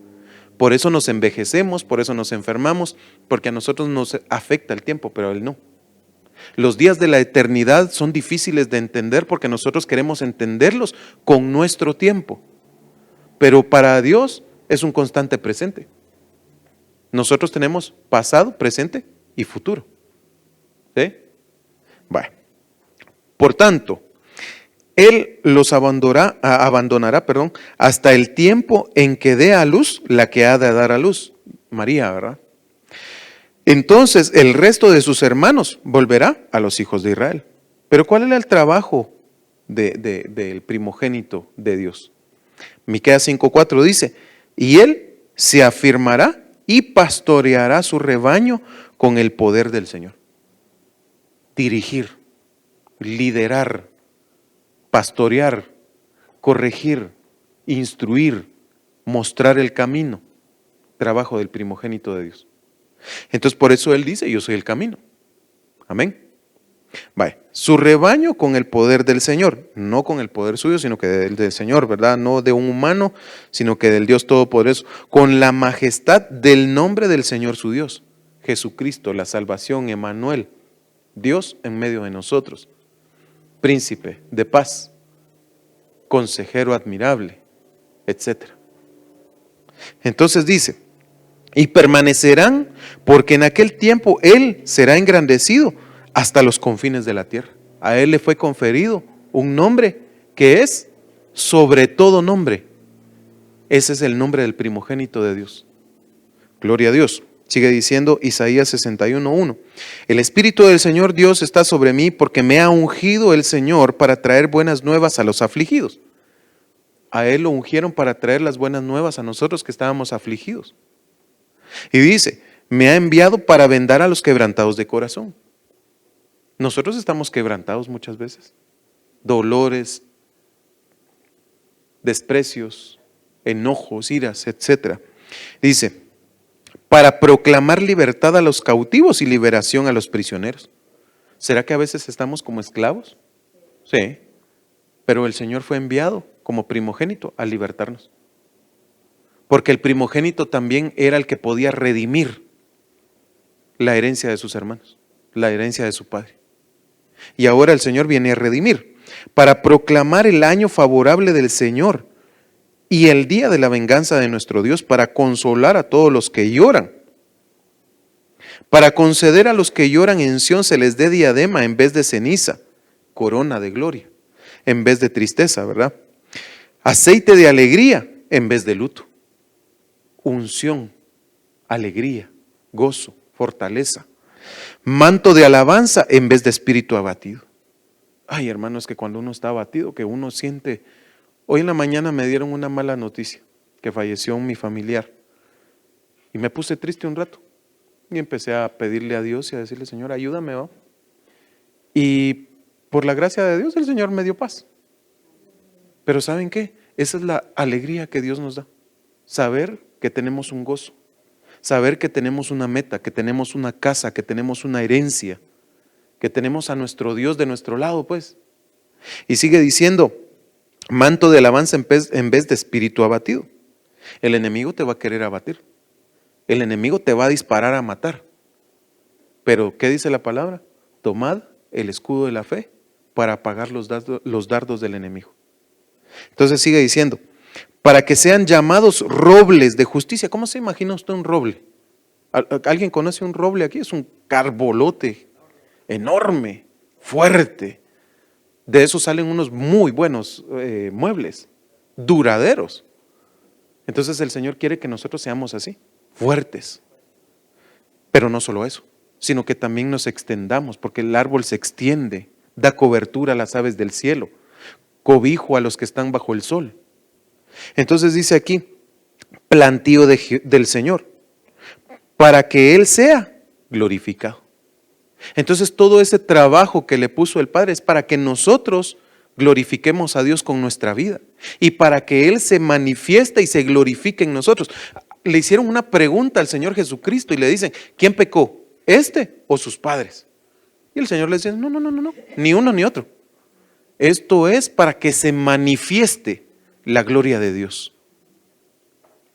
Por eso nos envejecemos, por eso nos enfermamos, porque a nosotros nos afecta el tiempo, pero a Él no. Los días de la eternidad son difíciles de entender porque nosotros queremos entenderlos con nuestro tiempo. Pero para Dios es un constante presente. Nosotros tenemos pasado, presente y futuro. ¿Sí? Bueno. Por tanto, Él los abandonará, hasta el tiempo en que dé a luz la que ha de dar a luz. María, ¿verdad? Entonces el resto de sus hermanos volverá a los hijos de Israel. Pero ¿cuál era el trabajo del primogénito de Dios? Miqueas 5:4 dice, y él se afirmará y pastoreará su rebaño con el poder del Señor. Dirigir, liderar, pastorear, corregir, instruir, mostrar el camino. Trabajo del primogénito de Dios. Entonces por eso Él dice, yo soy el camino. Amén. Vaya, su rebaño con el poder del Señor, no con el poder suyo, sino que del Señor, ¿verdad? No de un humano, sino que del Dios Todopoderoso, con la majestad del nombre del Señor su Dios, Jesucristo, la salvación, Emmanuel, Dios en medio de nosotros, príncipe de paz, consejero admirable, etc. Entonces dice, y permanecerán porque en aquel tiempo Él será engrandecido hasta los confines de la tierra. A Él le fue conferido un nombre que es sobre todo nombre. Ese es el nombre del primogénito de Dios. Gloria a Dios. Sigue diciendo Isaías 61:1. El Espíritu del Señor Dios está sobre mí porque me ha ungido el Señor para traer buenas nuevas a los afligidos. A Él lo ungieron para traer las buenas nuevas a nosotros que estábamos afligidos. Y dice, me ha enviado para vendar a los quebrantados de corazón. Nosotros estamos quebrantados muchas veces. Dolores, desprecios, enojos, iras, etc. Dice, para proclamar libertad a los cautivos y liberación a los prisioneros. ¿Será que a veces estamos como esclavos? Sí, pero el Señor fue enviado como primogénito a libertarnos. Porque el primogénito también era el que podía redimir la herencia de sus hermanos, la herencia de su padre. Y ahora el Señor viene a redimir, para proclamar el año favorable del Señor y el día de la venganza de nuestro Dios, para consolar a todos los que lloran, para conceder a los que lloran en Sión se les dé diadema en vez de ceniza, corona de gloria, en vez de tristeza, ¿verdad? Aceite de alegría en vez de luto. Unción, alegría, gozo, fortaleza. Manto de alabanza en vez de espíritu abatido. Ay, hermano, es que cuando uno está abatido, que uno siente... Hoy en la mañana me dieron una mala noticia, que falleció mi familiar. Y me puse triste un rato. Y empecé a pedirle a Dios y a decirle, Señor, ayúdame, ¿va? Y por la gracia de Dios, el Señor me dio paz. Pero ¿saben qué? Esa es la alegría que Dios nos da. Saber que tenemos un gozo. Saber que tenemos una meta, que tenemos una casa, que tenemos una herencia, que tenemos a nuestro Dios de nuestro lado, pues. Y sigue diciendo, manto de alabanza en vez de espíritu abatido. El enemigo te va a querer abatir. El enemigo te va a disparar a matar. Pero, ¿qué dice la palabra? Tomad el escudo de la fe para apagar los dardos del enemigo. Entonces sigue diciendo, para que sean llamados robles de justicia. ¿Cómo se imagina usted un roble? ¿Alguien conoce un roble aquí? Es un carbolote enorme, fuerte. De eso salen unos muy buenos muebles, duraderos. Entonces el Señor quiere que nosotros seamos así, fuertes. Pero no solo eso, sino que también nos extendamos, porque el árbol se extiende, da cobertura a las aves del cielo, cobijo a los que están bajo el sol. Entonces dice aquí, plantío del Señor, para que Él sea glorificado. Entonces todo ese trabajo que le puso el Padre es para que nosotros glorifiquemos a Dios con nuestra vida y para que Él se manifieste y se glorifique en nosotros. Le hicieron una pregunta al Señor Jesucristo y le dicen, ¿quién pecó? ¿Este o sus padres? Y el Señor les dice, no, ni uno ni otro. Esto es para que se manifieste la gloria de Dios.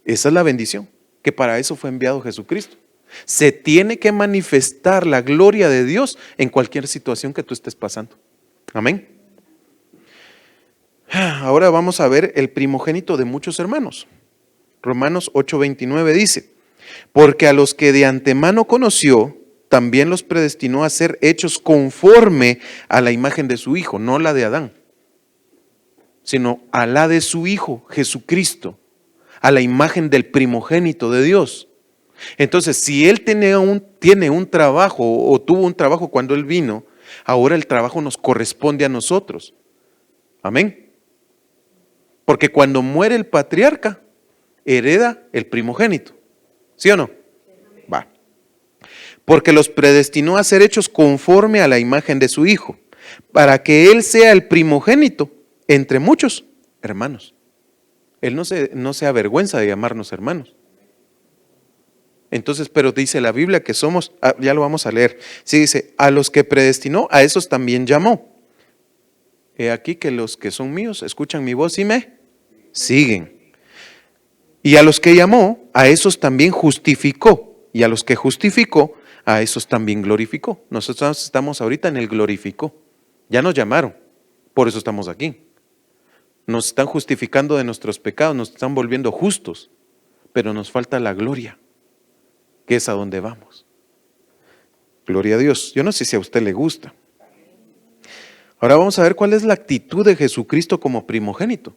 Esa es la bendición, que para eso fue enviado Jesucristo. Se tiene que manifestar la gloria de Dios en cualquier situación que tú estés pasando. Amén. Ahora vamos a ver el primogénito de muchos hermanos. Romanos 8:29 dice, porque a los que de antemano conoció, también los predestinó a ser hechos conforme a la imagen de su Hijo, no la de Adán, sino a la de su Hijo, Jesucristo, a la imagen del primogénito de Dios. Entonces, si Él tiene un trabajo o tuvo un trabajo cuando Él vino, ahora el trabajo nos corresponde a nosotros. Amén. Porque cuando muere el patriarca, hereda el primogénito. ¿Sí o no? Va. Porque los predestinó a ser hechos conforme a la imagen de su Hijo, para que Él sea el primogénito entre muchos hermanos. Él no se avergüenza de llamarnos hermanos. Entonces, pero dice la Biblia que somos, ya lo vamos a leer, sí dice, a los que predestinó, a esos también llamó. He aquí que los que son míos escuchan mi voz y me siguen. Y a los que llamó, a esos también justificó. Y a los que justificó, a esos también glorificó. Nosotros estamos ahorita en el glorificó. Ya nos llamaron, por eso estamos aquí. Nos están justificando de nuestros pecados, nos están volviendo justos, pero nos falta la gloria, que es a donde vamos. Gloria a Dios. Yo no sé si a usted le gusta. Ahora vamos a ver cuál es la actitud de Jesucristo como primogénito.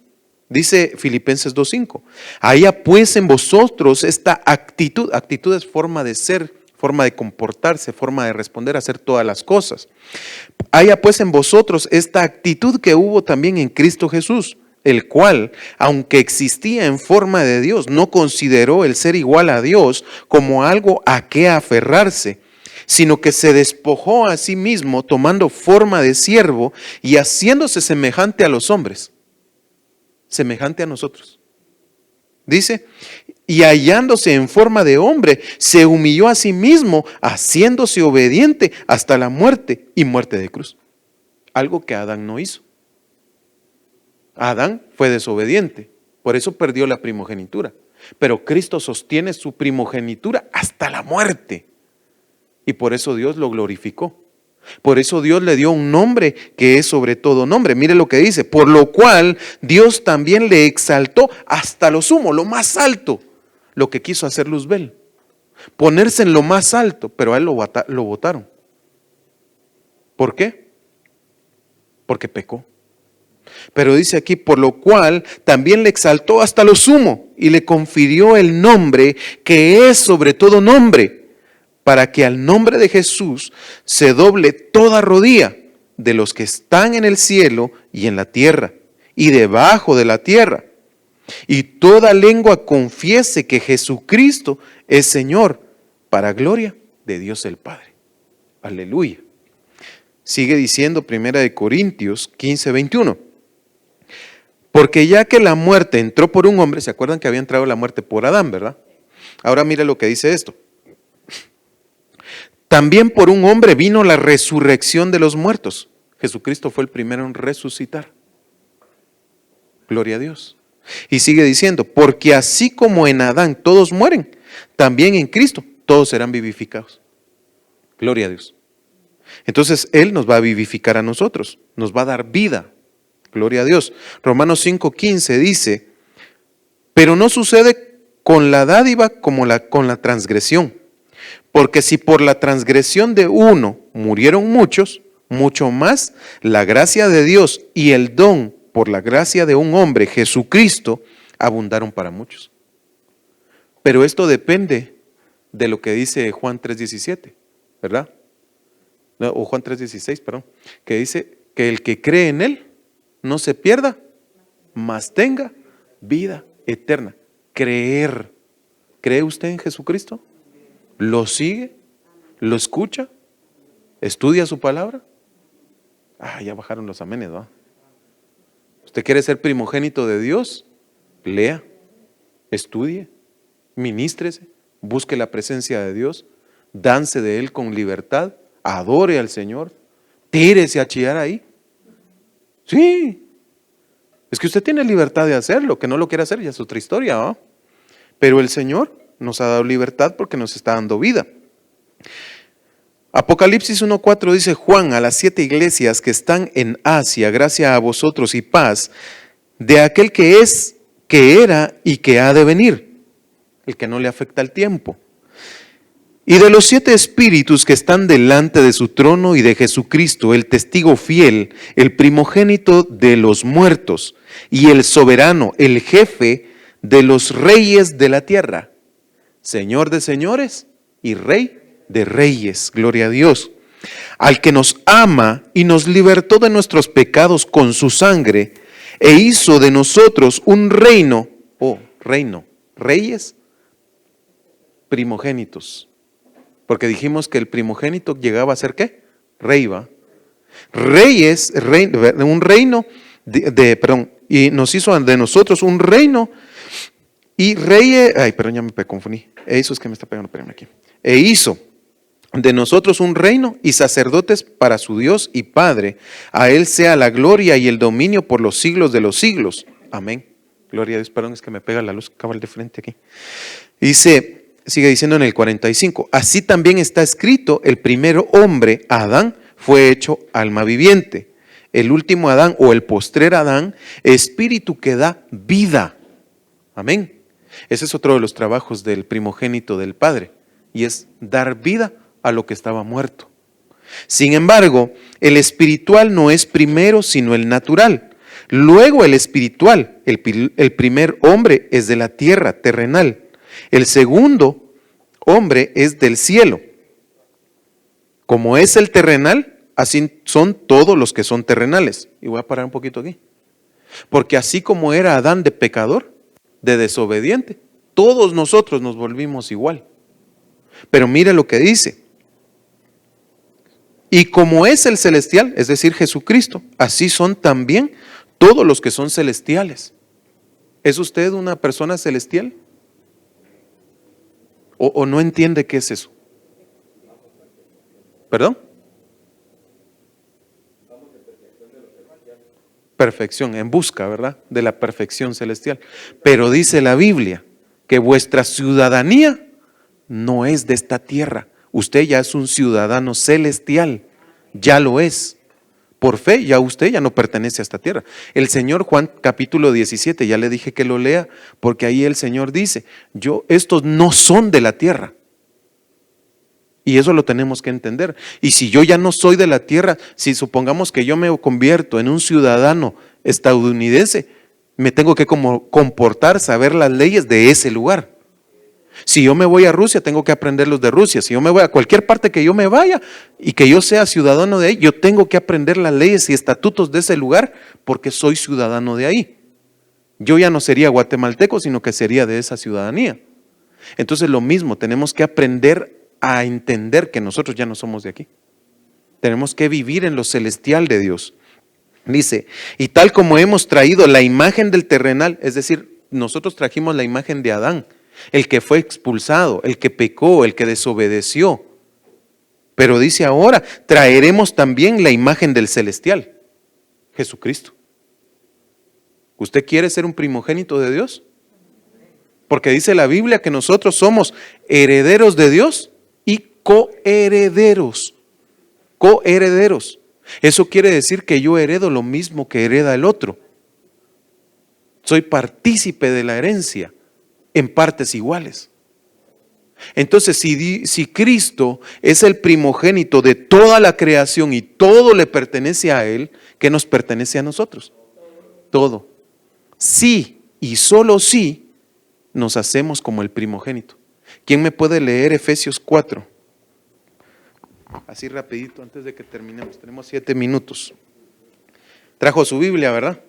Dice Filipenses 2:5, haya pues en vosotros esta actitud. Actitud es forma de ser, forma de comportarse, forma de responder, hacer todas las cosas. Haya pues en vosotros esta actitud que hubo también en Cristo Jesús, el cual, aunque existía en forma de Dios, no consideró el ser igual a Dios como algo a qué aferrarse, sino que se despojó a sí mismo, tomando forma de siervo y haciéndose semejante a los hombres, semejante a nosotros. Dice, y hallándose en forma de hombre, se humilló a sí mismo, haciéndose obediente hasta la muerte y muerte de cruz. Algo que Adán no hizo. Adán fue desobediente, por eso perdió la primogenitura. Pero Cristo sostiene su primogenitura hasta la muerte. Y por eso Dios lo glorificó. Por eso Dios le dio un nombre que es sobre todo nombre. Mire lo que dice, por lo cual Dios también le exaltó hasta lo sumo, lo más alto. Lo que quiso hacer Luzbel, ponerse en lo más alto, pero a él lo botaron. ¿Por qué? Porque pecó. Pero dice aquí, por lo cual también le exaltó hasta lo sumo y le confirió el nombre que es sobre todo nombre, para que al nombre de Jesús se doble toda rodilla de los que están en el cielo y en la tierra y debajo de la tierra, y toda lengua confiese que Jesucristo es Señor, para gloria de Dios el Padre. Aleluya. Sigue diciendo 1 Corintios 15:21. Porque ya que la muerte entró por un hombre, ¿se acuerdan que había entrado la muerte por Adán, verdad? Ahora mire lo que dice esto. También por un hombre vino la resurrección de los muertos. Jesucristo fue el primero en resucitar. Gloria a Dios. Y sigue diciendo, porque así como en Adán todos mueren, también en Cristo todos serán vivificados. Gloria a Dios. Entonces Él nos va a vivificar a nosotros, nos va a dar vida. Gloria a Dios. Romanos 5:15 dice, pero no sucede con la dádiva como con la transgresión. Porque si por la transgresión de uno murieron muchos, mucho más la gracia de Dios y el don por la gracia de un hombre, Jesucristo, abundaron para muchos. Pero esto depende de lo que dice Juan 3:17, ¿verdad? No, o Juan 3:16, perdón, que dice que el que cree en Él no se pierda, mas tenga vida eterna. Creer. ¿Cree usted en Jesucristo? ¿Lo sigue? ¿Lo escucha? ¿Estudia su palabra? Ya bajaron los amenes, ¿va? ¿Usted quiere ser primogénito de Dios? Lea, estudie, ministrese, busque la presencia de Dios, dance de Él con libertad, adore al Señor, tírese a chillar ahí. Sí, es que usted tiene libertad de hacerlo, que no lo quiere hacer ya es otra historia, ¿va? Pero el Señor nos ha dado libertad porque nos está dando vida. Apocalipsis 1:4 dice, Juan, a las 7 iglesias que están en Asia, gracia a vosotros y paz, de aquel que es, que era y que ha de venir, el que no le afecta el tiempo. Y de los 7 espíritus que están delante de su trono y de Jesucristo, el testigo fiel, el primogénito de los muertos y el soberano, el jefe de los reyes de la tierra, Señor de señores y Rey de reyes, gloria a Dios, al que nos ama y nos libertó de nuestros pecados con su sangre e hizo de nosotros un reino, reyes, primogénitos. Porque dijimos que el primogénito llegaba a ser ¿qué? Rey, ¿va? Reyes, un reino, y nos hizo de nosotros un reino y reyes, perdón, ya me confundí. Eso es que me está pegando, espérame aquí. E hizo de nosotros un reino y sacerdotes para su Dios y Padre. A Él sea la gloria y el dominio por los siglos de los siglos. Amén. Gloria a Dios, perdón, es que me pega la luz cabal de frente aquí. Dice... Sigue diciendo en el 45, así también está escrito, el primer hombre, Adán, fue hecho alma viviente. El último Adán o el postrer Adán, espíritu que da vida. Amén. Ese es otro de los trabajos del primogénito del Padre, y es dar vida a lo que estaba muerto. Sin embargo, el espiritual no es primero, sino el natural. Luego el espiritual, el primer hombre es de la tierra, terrenal. El segundo hombre es del cielo. Como es el terrenal, así son todos los que son terrenales. Y voy a parar un poquito aquí. Porque así como era Adán de pecador, de desobediente, todos nosotros nos volvimos igual. Pero mire lo que dice. Y como es el celestial, es decir, Jesucristo, así son también todos los que son celestiales. ¿Es usted una persona celestial? ¿O no entiende qué es eso? ¿Perdón? Perfección, en busca, ¿verdad? De la perfección celestial. Pero dice la Biblia que vuestra ciudadanía no es de esta tierra. Usted ya es un ciudadano celestial, ya lo es. Por fe, ya usted ya no pertenece a esta tierra. El Señor, Juan capítulo 17, ya le dije que lo lea, porque ahí el Señor dice, estos no son de la tierra. Y eso lo tenemos que entender. Y si yo ya no soy de la tierra, si supongamos que yo me convierto en un ciudadano estadounidense, me tengo que comportar, saber las leyes de ese lugar. Si yo me voy a Rusia, tengo que aprender los de Rusia. Si yo me voy a cualquier parte que yo me vaya y que yo sea ciudadano de ahí, yo tengo que aprender las leyes y estatutos de ese lugar porque soy ciudadano de ahí. Yo ya no sería guatemalteco, sino que sería de esa ciudadanía. Entonces lo mismo, tenemos que aprender a entender que nosotros ya no somos de aquí. Tenemos que vivir en lo celestial de Dios. Dice, y tal como hemos traído la imagen del terrenal, es decir, nosotros trajimos la imagen de Adán, el que fue expulsado, el que pecó, el que desobedeció. Pero dice ahora, traeremos también la imagen del celestial, Jesucristo. ¿Usted quiere ser un primogénito de Dios? Porque dice la Biblia que nosotros somos herederos de Dios y coherederos. Coherederos. Eso quiere decir que yo heredo lo mismo que hereda el otro. Soy partícipe de la herencia en partes iguales. Entonces, si Cristo es el primogénito de toda la creación y todo le pertenece a Él, ¿qué nos pertenece a nosotros? Todo. Sí y solo sí nos hacemos como el primogénito. ¿Quién me puede leer Efesios 4? Así rapidito, antes de que terminemos. Tenemos 7 minutos. Trajo su Biblia, ¿verdad?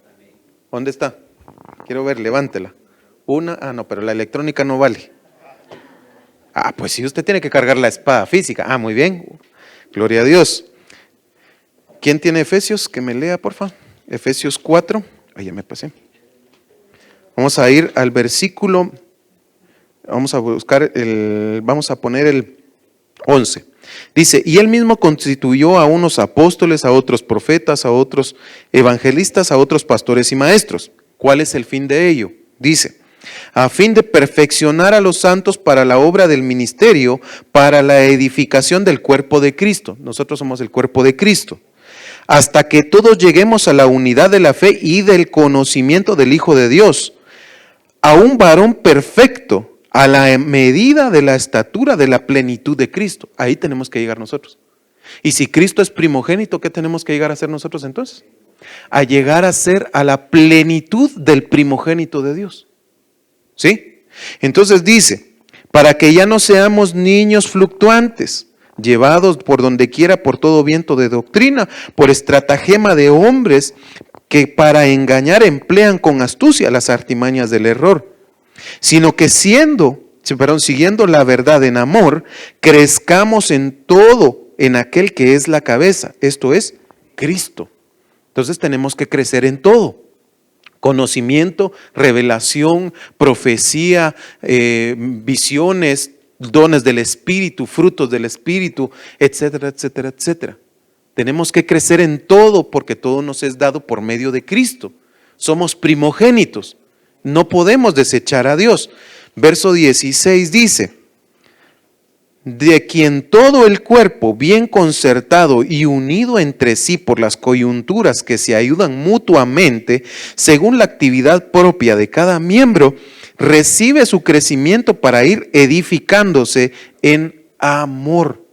¿Dónde está? Quiero ver, levántela. No, pero la electrónica no vale. Pues sí, usted tiene que cargar la espada física. Muy bien. Gloria a Dios. ¿Quién tiene Efesios? Que me lea, por favor. Efesios 4. Ya me pasé. Vamos a ir al versículo. Vamos a poner el 11. Dice, y él mismo constituyó a unos apóstoles, a otros profetas, a otros evangelistas, a otros pastores y maestros. ¿Cuál es el fin de ello? Dice, a fin de perfeccionar a los santos para la obra del ministerio, para la edificación del cuerpo de Cristo. Nosotros somos el cuerpo de Cristo. Hasta que todos lleguemos a la unidad de la fe y del conocimiento del Hijo de Dios, a un varón perfecto, a la medida de la estatura de la plenitud de Cristo. Ahí tenemos que llegar nosotros. Y si Cristo es primogénito, ¿qué tenemos que llegar a ser nosotros entonces? A llegar a ser a la plenitud del primogénito de Dios. ¿Sí? Entonces dice, para que ya no seamos niños fluctuantes, llevados por donde quiera por todo viento de doctrina, por estratagema de hombres que para engañar emplean con astucia las artimañas del error, sino que siguiendo la verdad en amor, crezcamos en todo en aquel que es la cabeza, esto es Cristo. Entonces tenemos que crecer en todo. Conocimiento, revelación, profecía, visiones, dones del Espíritu, frutos del Espíritu, etcétera, etcétera, etcétera. Tenemos que crecer en todo porque todo nos es dado por medio de Cristo. Somos primogénitos. No podemos desechar a Dios. Verso 16 dice, de quien todo el cuerpo, bien concertado y unido entre sí por las coyunturas que se ayudan mutuamente, según la actividad propia de cada miembro, recibe su crecimiento para ir edificándose en amor.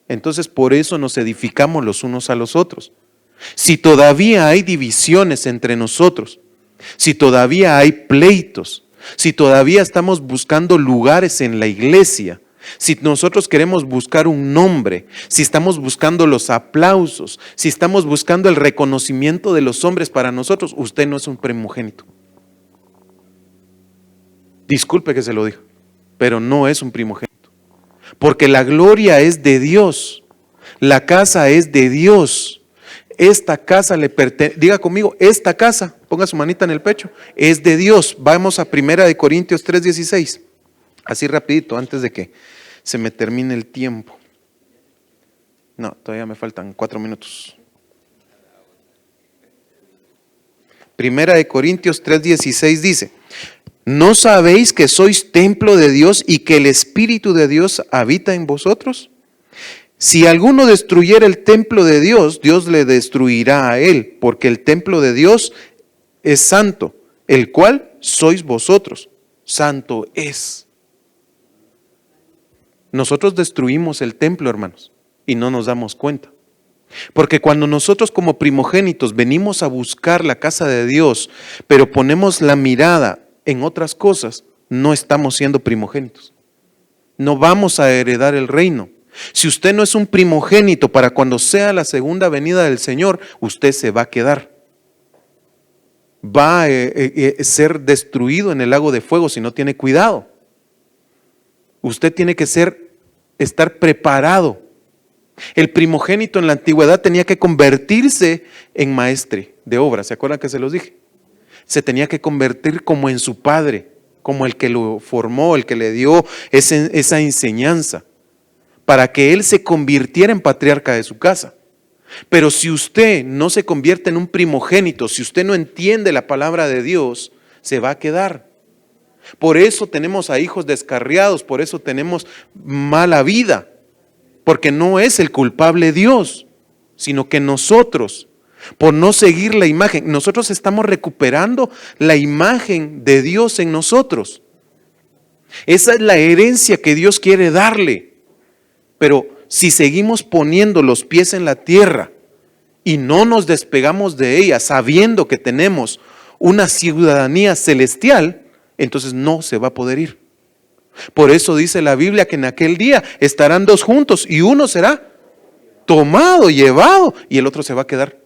Entonces, por eso nos edificamos los unos a los otros. Si todavía hay divisiones entre nosotros, si todavía hay pleitos, si todavía estamos buscando lugares en la iglesia, si nosotros queremos buscar un nombre, si estamos buscando los aplausos, si estamos buscando el reconocimiento de los hombres para nosotros, usted no es un primogénito. Disculpe que se lo diga, pero no es un primogénito. Porque la gloria es de Dios, la casa es de Dios. Esta casa le pertenece, diga conmigo, esta casa, ponga su manita en el pecho, es de Dios. Vamos a 1 Corintios 3:16, así rapidito, antes de que se me termine el tiempo. No, todavía me faltan 4 minutos. 1 Corintios 3:16 dice, ¿no sabéis que sois templo de Dios y que el Espíritu de Dios habita en vosotros? Si alguno destruyera el templo de Dios, Dios le destruirá a él, porque el templo de Dios es santo, el cual sois vosotros. Santo es. Nosotros destruimos el templo, hermanos, y no nos damos cuenta. Porque cuando nosotros como primogénitos venimos a buscar la casa de Dios, pero ponemos la mirada en otras cosas, no estamos siendo primogénitos. No vamos a heredar el reino. Si usted no es un primogénito para cuando sea la segunda venida del Señor, usted se va a quedar. Va a ser destruido en el lago de fuego si no tiene cuidado. Usted tiene que estar preparado. El primogénito en la antigüedad tenía que convertirse en maestre de obra. ¿Se acuerdan que se los dije? Se tenía que convertir como en su padre. como el que lo formó, el que le dio esa enseñanza, para que él se convirtiera en patriarca de su casa. Pero si usted no se convierte en un primogénito, si usted no entiende la palabra de Dios, se va a quedar. Por eso tenemos a hijos descarriados, por eso tenemos mala vida, porque no es el culpable Dios, sino que nosotros, por no seguir la imagen, nosotros estamos recuperando la imagen de Dios en nosotros. Esa es la herencia que Dios quiere darle. Pero si seguimos poniendo los pies en la tierra y no nos despegamos de ella, sabiendo que tenemos una ciudadanía celestial, entonces no se va a poder ir. Por eso dice la Biblia que en aquel día estarán dos juntos y uno será tomado, llevado y el otro se va a quedar.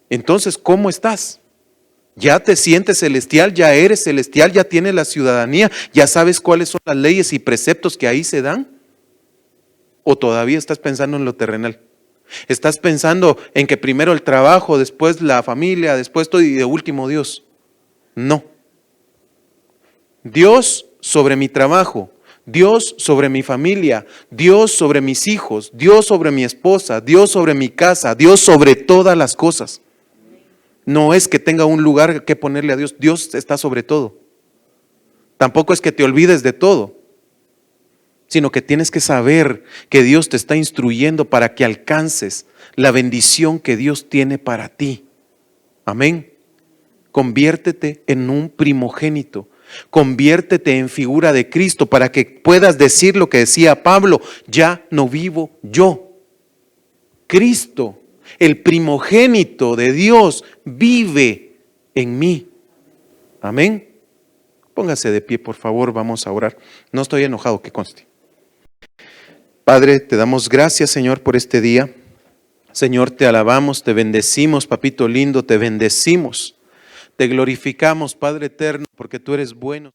Entonces, ¿cómo estás? ¿Ya te sientes celestial? ¿Ya eres celestial? ¿Ya tienes la ciudadanía? ¿Ya sabes cuáles son las leyes y preceptos que ahí se dan? ¿O todavía estás pensando en lo terrenal? ¿Estás pensando en que primero el trabajo, después la familia, después todo y de último Dios? No. Dios sobre mi trabajo, Dios sobre mi familia, Dios sobre mis hijos, Dios sobre mi esposa, Dios sobre mi casa, Dios sobre todas las cosas. No es que tenga un lugar que ponerle a Dios, Dios está sobre todo. Tampoco es que te olvides de todo, sino que tienes que saber que Dios te está instruyendo para que alcances la bendición que Dios tiene para ti. Amén. Conviértete en un primogénito. Conviértete en figura de Cristo para que puedas decir lo que decía Pablo: ya no vivo yo. Cristo, el primogénito de Dios, vive en mí. Amén. Póngase de pie, por favor, vamos a orar. No estoy enojado, que conste. Padre, te damos gracias, Señor, por este día. Señor, te alabamos, te bendecimos, papito lindo, te bendecimos. Te glorificamos, Padre eterno, porque tú eres bueno.